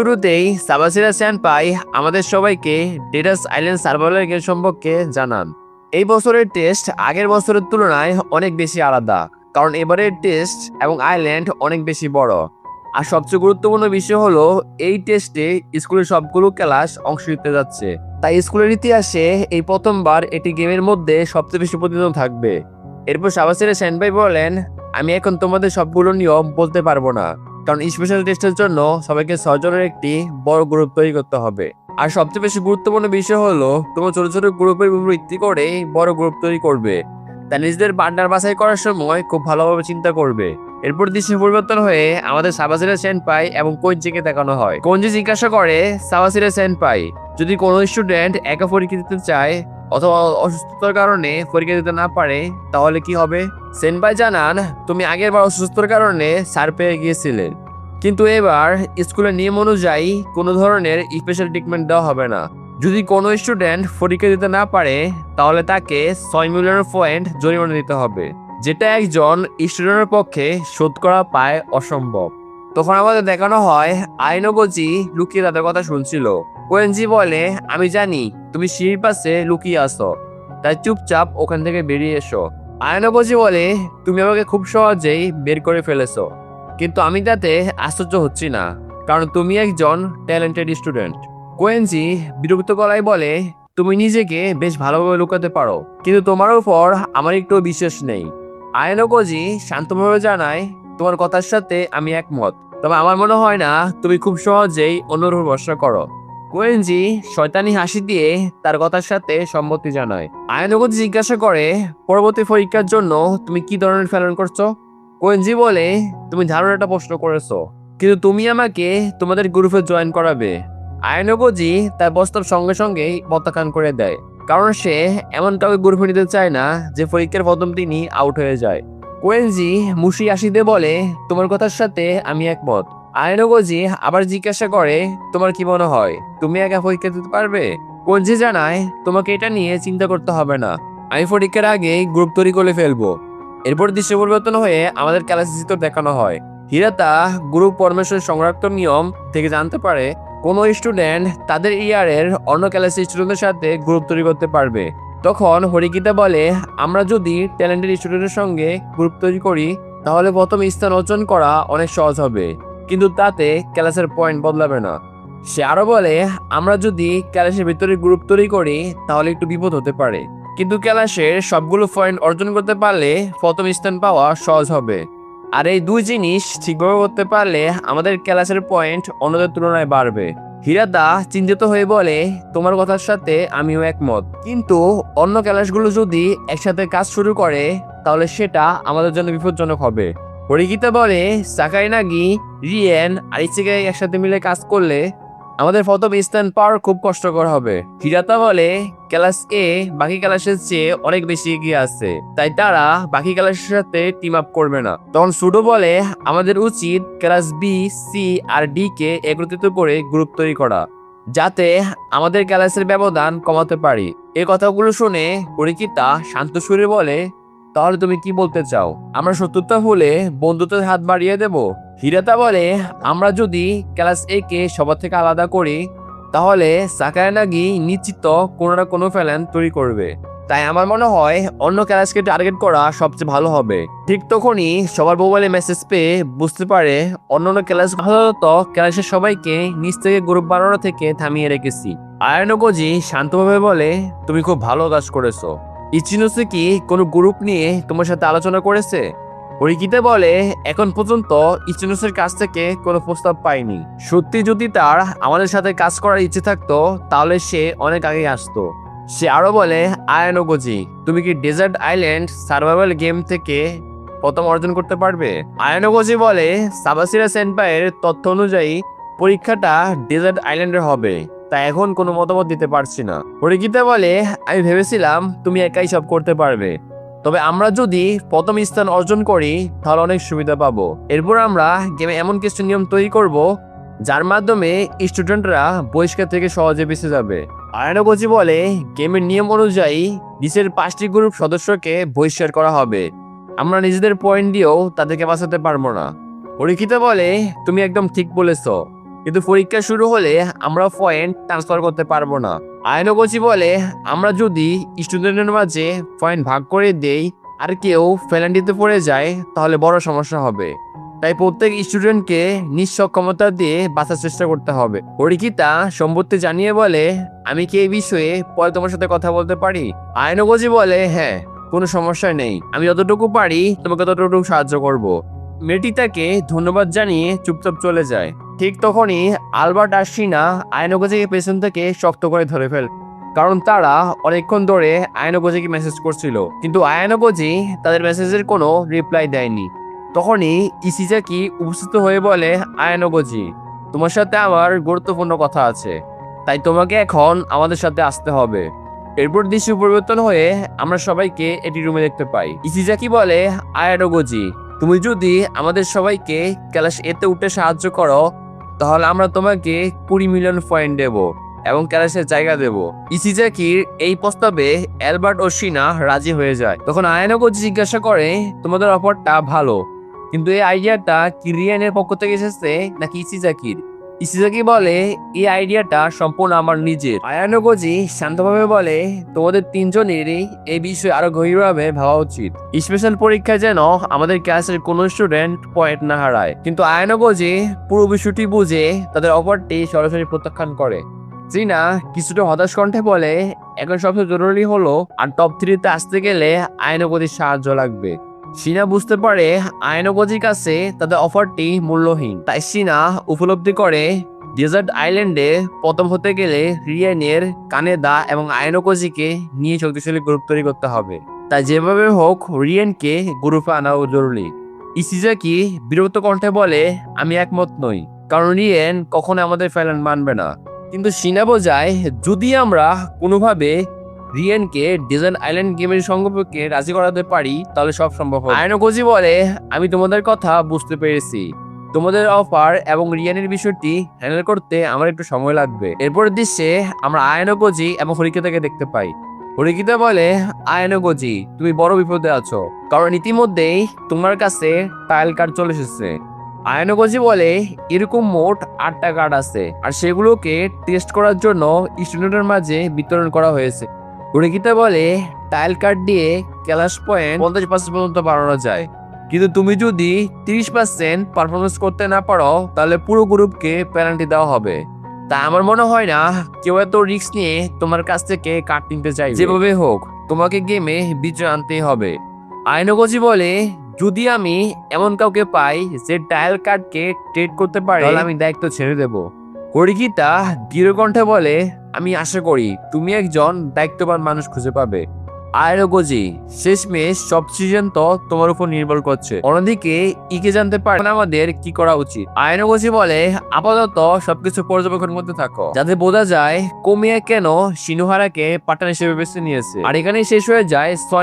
শুরুতেই সাবাসিরা সেনপাই আমাদের সবাইকে ডেডাস আইল্যান্ড সার্ভাইভাল গেম সম্পর্কে জানান। এই বছরের টেস্ট আগের বছরের তুলনায় অনেক বেশি আলাদা, কারণ এবারের টেস্ট এবং আইল্যান্ড অনেক বেশি বড়। আর সবচেয়ে গুরুত্বপূর্ণ বিষয় হলো এই টেস্টে স্কুলের সবগুলো ক্লাস অংশ নিতে যাচ্ছে। তাই স্কুলের ইতিহাসে এই প্রথমবার এটি গেমের মধ্যে সবচেয়ে বেশি প্রতিদ্বন্দ্ব থাকবে। এরপর সাবাসিরা সেনপাই বলেন, আমি এখন তোমাদের সবগুলো নিয়ম বলতে পারবো না, কারণ স্পেশাল টেস্টের জন্য সবাইকে 6 জনের একটি বড় গ্রুপ তৈরি করতে হবে। আর সবচেয়ে বেশি গুরুত্বপূর্ণ বিষয় হলো তোমার ছোট ছোট গ্রুপের উপর ভিত্তি করে বড় গ্রুপ তৈরি করবে। তাই নিজেদের পার্টনার বাছাই করার সময় খুব ভালোভাবে চিন্তা করবে। এরপর দৃশ্য পরিবর্তন হয়ে আমাদের সাবাসিরা সেনপাই এবং কোয়েঞ্জিকে দেখানো হয়। কোয়েঞ্জি জিজ্ঞাসা করে সাবাসিরা সেনপাই, যদি কোনো স্টুডেন্ট একা পরীক্ষা দিতে চায় অথবা অসুস্থতার কারণে পরীক্ষা দিতে না পারে তাহলে কি হবে? সেনপাই জানান, তুমি আগের বার অসুস্থতার কারণে ছাড় পেয়ে গিয়েছিলেন, কিন্তু এবার স্কুলের নিয়ম অনুযায়ী কোনো ধরনের স্পেশাল ট্রিটমেন্ট দেওয়া হবে না। যদি কোনো স্টুডেন্ট পরীক্ষা দিতে না পারে তাহলে তাকে 6 মিলিয়ন পয়েন্ট জরিমানা দিতে হবে, যেটা একজন স্টুডেন্টের পক্ষে শোধ করা প্রায় অসম্ভব। তখন আমাদের দেখানো হয় আইনগজি লুকিয়ে তাদের কথা শুনছিল। কোয়েনজি বলে, আমি জানি তুমি সিঁড়ির পাশে লুকিয়ে আসো, তাই চুপচাপ ওখান থেকে বেরিয়ে এসো। আয়নগজি বলে, তুমি আমাকে খুব সহজেই বের করে ফেলেছো, কিন্তু আমি তাতে আশ্চর্য হচ্ছি না, কারণ তুমি একজন ট্যালেন্টেড স্টুডেন্ট। কোয়েনজি বিরক্ত গলায় বলে, তুমি নিজেকে বেশ ভালোভাবে লুকাতে পারো, কিন্তু তোমার উপর আমার একটু বিশ্বাস নেই। আয়নগজি শান্তভাবে জানায়, তোমার কথার সাথে আমি একমত, তবে আমার মনে হয় না তুমি খুব সহজেই অন্যের উপর ভরসা করো। কোয়েনজি শয়তানি হাসি দিয়ে তার কথার সাথে সম্মতি জানায়। আয়নগজি জিজ্ঞাসা করে, পরবর্তী পরীক্ষার জন্য তুমি কি ধরনের প্ল্যান করছো? কোয়েনজি বলে, তুমি দারুণ একটা প্রশ্ন করেছো, কিন্তু তুমি আমাকে তোমাদের গ্রুপে জয়েন করাবে। আয়নগজি তার প্রস্তাব সঙ্গে সঙ্গেই প্রত্যাখ্যান করে দেয়, কারণ সে এমন কাউকে গ্রুপে নিতে চায় না যে পরীক্ষার প্রথম দিনই আউট হয়ে যায়। কোয়েনজি মুশি হাসিতে বলে, তোমার কথার সাথে আমি একমত। আয়নগজি আবার জিজ্ঞাসা করে, তোমার কি মনে হয় তুমি একা পরীক্ষা দিতে পারবে? কোয়েনজি জানায়, তোমাকে এটা নিয়ে চিন্তা করতে হবে না, আমি পরীক্ষার আগে গ্রুপ তৈরি করে ফেলবো। এরপর দৃশ্য পরিবর্তন হয়ে আমাদের ক্লাসের চিত্র দেখানো হয়। হিরাতা গ্রুপ পরমেশ্বর সংরক্ষণ নিয়ম থেকে জানতে পারে কোনো স্টুডেন্ট তাদের ইয়ারের অন্য ক্লাসের স্টুডেন্টের সাথে গ্রুপ তৈরি করতে পারবে। তখন হরিকিতা বলে, আমরা যদি ট্যালেন্টেড স্টুডেন্টের সঙ্গে গ্রুপ তৈরি করি তাহলে প্রথম স্থান অর্জন করা অনেক সহজ হবে, কিন্তু তাতে ক্লাসের পয়েন্ট বদলাবে না। সে আরো বলে, আমরা যদি ক্লাসের ভিতরে গ্রুপ তৈরি করি তাহলে একটু বিপদ হতে পারে, কিন্তু ক্লাসের সবগুলো পয়েন্ট অর্জন করতে পারলে প্রথম স্থান পাওয়া সহজ হবে। আর এই দুই জিনিস ঠিকভাবে করতে পারলে আমাদের ক্লাসের পয়েন্ট অন্যদের তুলনায় বাড়বে। হিরাদা চিন্তিত হয়ে বলে, তোমার কথার সাথে আমিও একমত, কিন্তু অন্য ক্লাসগুলো যদি একসাথে কাজ শুরু করে তাহলে সেটা আমাদের জন্য বিপজ্জনক হবে। হরিগীতা বলে, সাকাই নাগি, রিয়েন আর ইচিগাই একসাথে মিলে কাজ করলে আমাদের প্রথম স্থান পাওয়ার খুব কষ্টকর হবে। হিরাতা বলে, ক্লাস এ বাকি ক্লাসের চেয়ে অনেক বেশি এগিয়ে আছে, তাই তারা বাকি ক্লাসের সাথে টিম আপ করবে না। তখন সুডো বলে, আমাদের উচিত ক্লাস বি, সি আর ডি কে একত্রিত করে গ্রুপ তৈরি করা, যাতে আমাদের ক্লাসের ব্যবধান কমাতে পারি। এই কথাগুলো শুনে হরিকিতা শান্ত সুরে বলে, তাহলে তুমি কি বলতে চাও, আমরা শত্রুতা হলে বন্ধুত্বের হাত বাড়িয়ে দেব? হিরাতা বলে, আমরা যদি ক্লাস এ কে সবার থেকে আলাদা করি তাহলে সাকায়ানাগি নিশ্চিত কোনো না কোনো প্ল্যান তৈরি করবে, তাই আমার মনে হয় অন্য ক্লাসকে টার্গেট করা সবচেয়ে ভালো হবে। ঠিক তখনই সবার মোবাইলে মেসেজ পেয়ে বুঝতে পারে অন্যান্য ক্লাস আপাতত ক্লাসের সবাইকে নিচ থেকে গ্রুপ বানানো থেকে থামিয়ে রেখেছি। আয়নগজি শান্তভাবে বলে, তুমি খুব ভালো কাজ করেছো। ইচিনোসে কি কোনো গ্রুপ নিয়ে তোমার সাথে আলোচনা করেছে? হরিকিতা বলে, এখন পর্যন্ত ইচিনোসের কাছ থেকে কোনো প্রস্তাব পাইনি। সত্যি যদি তার আমাদের সাথে কাজ করার ইচ্ছে থাকতো তাহলে সে অনেক আগে আসতো। সে আরো বলে, আয়ানগজি, তুমি কি ডেজার্ট আইল্যান্ড সার্ভাইভাল গেম থেকে প্রথম অর্জন করতে পারবে? আয়ানগজি বলে, সাবাসিরা সেনপাইয়ের তথ্য অনুযায়ী পরীক্ষাটা ডেজার্ট আইল্যান্ডের হবে, তাই এখন কোনো মতামত দিতে পারছি না। হরিকিতা বলে, আমি ভেবেছিলাম তুমি একাই সব করতে পারবে, তবে আমরা যদি প্রথম স্থান অর্জন করি তাহলে অনেক সুবিধা পাবো। এরপর আমরা গেমে এমন কিছু নিয়ম তৈরি করব যার মাধ্যমে স্টুডেন্টরা বহিষ্কার থেকে সহজে বেঁচে যাবে। আয়নগজি বলে, গেমের নিয়ম অনুযায়ী নিচের 5টি গ্রুপ সদস্যকে বহিষ্কার করা হবে, আমরা নিজেদের পয়েন্ট দিয়েও তাদেরকে বাঁচাতে পারবো না। হরিকিতা বলে, তুমি একদম ঠিক বলেছো, কিন্তু পরীক্ষা শুরু হলে আমরা পয়েন্ট ট্রান্সফার করতে পারবো না। আয়নগোজি বলে আমরা যদি স্টুডেন্টের মাঝে পয়েন্ট ভাগ করে দেই আর কেউ পেনাল্টিতে পড়ে যায় তাহলে বড় সমস্যা হবে। তাই প্রত্যেক স্টুডেন্টকে নিজ সক্ষমতা দিয়ে বাঁচার চেষ্টা করতে হবে। পরীক্ষিতা সম্পত্তি জানিয়ে বলে, আমি কি এই বিষয়ে পরে তোমার সাথে কথা বলতে পারি? আয়নগোজি বলে, হ্যাঁ, কোনো সমস্যা নেই, আমি যতটুকু পারি তোমাকে ততটুকু সাহায্য করব। মেয়েটি তাকে ধন্যবাদ জানিয়ে চুপচাপ চলে যায়। ঠিক তখনই আলবার্ট আর শিনা আয়নগোজিকে পেছন থেকে শক্ত করে ধরে ফেল, কারণ তারা অনেকক্ষণ ধরে আয়নগোজিকে মেসেজ করছিল, কিন্তু আয়নগোজি তাদের মেসেজের কোনো রিপ্লাই দেয়নি। তখনই ইশিজাকি উপস্থিত হয়ে বলে, আয়নগোজি, তোমার সাথে আমার গুরুত্বপূর্ণ কথা আছে, তাই তোমাকে এখন আমাদের সাথে আসতে হবে। এরপর দৃশ্য পরিবর্তন হয়ে আমরা সবাইকে এটি রুমে দেখতে পাই। ইশিজাকি বলে, আয়নগোজি, তুমি যদি আমাদের সবাইকে ক্লাস এতে উঠে সাহায্য করো তাহলে আমরা তোমাকে 20 মিলিয়ন পয়েন্ট দেব এবং ক্লাসের জায়গা দেব। ইশিজাকির এই প্রস্তাবে অ্যালবার্ট ও শিনা রাজি হয়ে যায়। তখন আয়নগোজি জিজ্ঞাসা করে, তোমাদের অফারটা ভালো, কিন্তু এই আইডিয়াটা কি রিয়ানের পক্ষ থেকে এসেছে নাকি ইশিজাকির? ইশিজাকি বলে, এই আইডিয়াটা সম্পূর্ণ আমার নিজের। আয়ানগোজি শান্তভাবে বলে, তোমাদের তিনজনেরই এই বিষয়ে আরো গভীরভাবে ভাবা উচিত। স্পেশাল পরীক্ষায় যেন আমাদের ক্লাসের কোনো স্টুডেন্ট পয়েন্ট না হারায়। কিন্তু আয়ানগোজি পুরো বিষয়টি বুঝে তাদের অফারটি সরাসরি প্রত্যাখ্যান করে। চীনা কিছুটা হতাশ কণ্ঠে বলে, এখন সবচেয়ে জরুরি হলো আর টপ 3-তে আসতে গেলে আয়ানগোজির সাহায্য লাগবে। শিনা বুঝতে পারে আয়নগোজির কাছে তাদের অফারটি মূল্যহীন, তাই শিনা উপলব্ধি করে ডেজার্ট আইল্যান্ডে প্রথম হতে গেলে রিয়ানের, কানেদা এবং আয়নগোজিকে নিয়ে শক্তিশালী গ্রুপ তৈরি করতে হবে। তাই যেভাবে হোক রিয়ানকে গ্রুপে আনা জরুরি। ইশিজাকি বিরক্ত কণ্ঠে বলে, আমি একমত নই, কারণ রিয়ান কখনো আমাদের ফ্যালেন মানবে না। কিন্তু শিনা বোঝায় যদি আমরা কোনোভাবে রিয়ানকে ডেজার্ট আইল্যান্ড গেমের সম্পর্কে রাজি করাতে পারি তাহলে সব সম্ভব হবে। আয়নগোজি বলে, আমি তোমাদের কথা বুঝতে পেরেছি, তোমাদের অফার এবং রিয়ানের বিষয়টি হ্যান্ডেল করতে আমার একটু সময় লাগবে। এরপর দৃশ্যে আমরা আয়নগোজি এবং হরিকিতাকে দেখতে পাই। হরিকিতা বলে, আয়নগোজি, তুমি বড় বিপদে আছো, কারণ ইতিমধ্যেই তোমার কাছে টাইল কার্ড চলে এসেছে। আয়নগোজি বলে, এরকম মোট 8টা কার্ড আছে আর সেগুলোকে টেস্ট করার জন্য স্টুডেন্টের মাঝে বিতরণ করা হয়েছে। হরিকিতা বলে, টাইল কার্ড দিয়ে ক্লাস পয়েন্ট 50% পর্যন্ত বাড়ানো যায়, কিন্তু তুমি যদি 30% পারফরমেন্স করতে না পারো তাহলে পুরো গ্রুপকে পেনাল্টি দেওয়া হবে। তাই আমার মনে হয় না কেউ এত রিস্ক নিয়ে তোমার কাছ থেকে কার্ড নিতে চাই। যেভাবে হোক তোমাকে গেমে বিজয় আনতেই হবে। আয়নগোজি বলে, যদি আমি এমন কাউকে পাই যে টাইল কার্ডকে ট্রেড করতে পারে তাহলে আমি দায়িত্ব ছেড়ে দেব। হরিকিতা দৃঢ় কণ্ঠে বলে, আমি আশা করি তুমি একজন দায়িত্ববান মানুষ খুঁজে পাবে। আয়নগোজি, শেষমেশ সব সিদ্ধান্ত তোমার উপর নির্ভর করছে। অন্যদিকে ইকে জানতে পারে আমাদের কি করা উচিত। আয়নগোজি বলে, আপাতত সবকিছু পর্যবেক্ষণের মধ্যে থাকো, যাতে বোঝা যায় কোমিয়া কেন শিনোহারাকে পার্টনার হিসেবে বেছে নিয়েছে। আর এখানেই শেষ হয়ে যায়